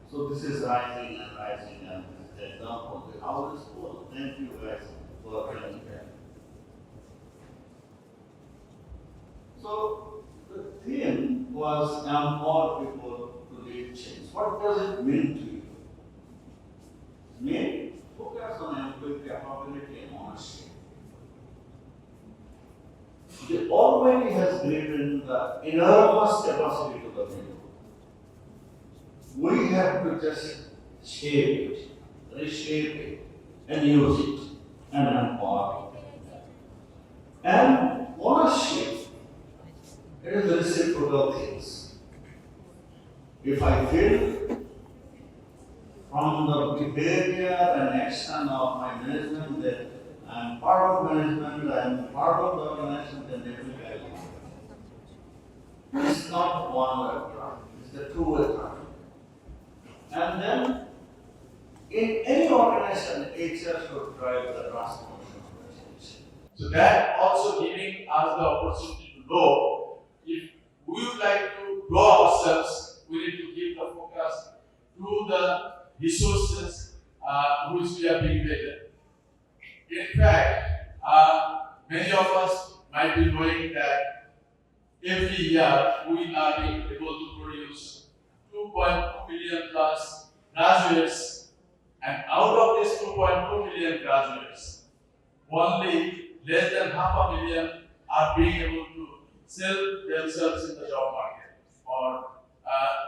So this is rising and rising, and this is the example of how it is full. Thank you guys for coming here. So the theme was empower people to lead change. What does it mean to you? Mean focus on employee capability and ownership. It already has given the enormous capacity to the people. We have to just shape it, reshape it, and use it, and empower it. And ownership, it is reciprocal things. If I feel from the behavior and action of my management that I'm part of management, I'm part of the organization, then definitely I will. It's not one-way traffic, it's a two-way traffic. And then, in any organization, HR should drive the transformation of the change. So that also giving us the opportunity to know if we would like to grow ourselves, we need to give the focus to the resources which we are being given. In fact, many of us might be knowing that every year we are being able to produce 2.2 million plus graduates, and out of these 2.2 million graduates, only less than 500,000 are being able to sell themselves in the job market, or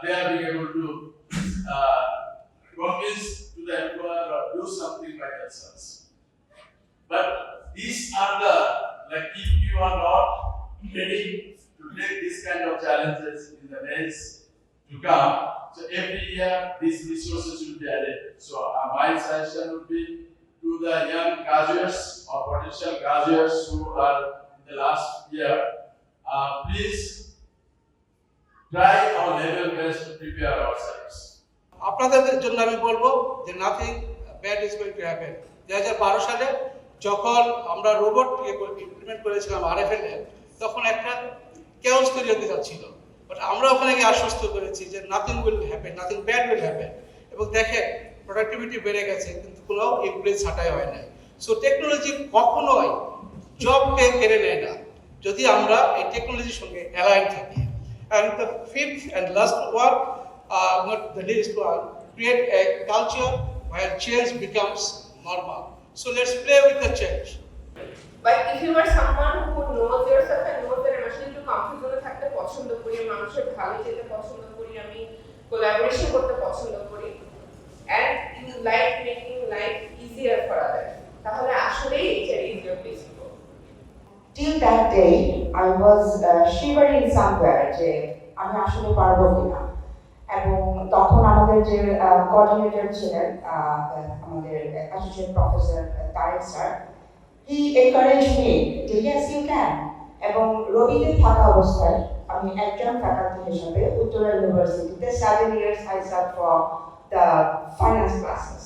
they are being able to convince to the employer or do something by themselves. But these are the, like, if you are not ready to take this kind of challenges in the days to come, so every year these resources will be added. So my suggestion would be to the young graduates or potential graduates who are in the last year, please try our level best to prepare ourselves. আপনাদের জন্য আমি বলবো যে nothing bad is going to happen. 2012 সালে যখন আমরা robot implement করেছিলাম RFL এ, তখন একটা কেওস তৈরি হতে যাচ্ছিল, বাট আমরা ওখানে গিয়ে আশ্বস্ত করেছি যে nothing will happen, nothing bad will happen. এবং দেখেন প্রোডাক্টিভিটি বেড়ে গেছে, কিন্তু কোনো এমপ্লয়ি ছাঁটাই হয় না। সো টেকনোলজি কখনোই জবকে কেড়ে নেয় না যদি আমরা এই টেকনোলজির সঙ্গে অ্যালাইন থাকি। And the fifth and last one, not the least one, create a culture where change becomes normal. So let's play with the change. But if you are someone who knows yourself and knows that I'm actually একটু comfort জোনে থাকতে পছন্দ করি, মানুষের ভালো যেতে পছন্দ করি, আমি কোলাবোরেশন করতে পছন্দ করি, and you like making life easier for others, তাহলে আসলেই HR is your place to go. Till that day, I was shivering somewhere যে আমি আসলে পারবো কিনা। এবং তখন আমাদের যে কোঅর্ডিনেটর ছিলেন আমাদের অ্যাসোসিয়েট প্রফেসর তারেক স্যার, হি এনকারেজ মি যে ইয়েস ইউ ক্যান। এবং রবিতে থাকা অবস্থায় আমি একজন ফ্যাকাল্টি হিসাবে উত্তরা ইউনিভার্সিটিতে 7 years I sat for the finance classes.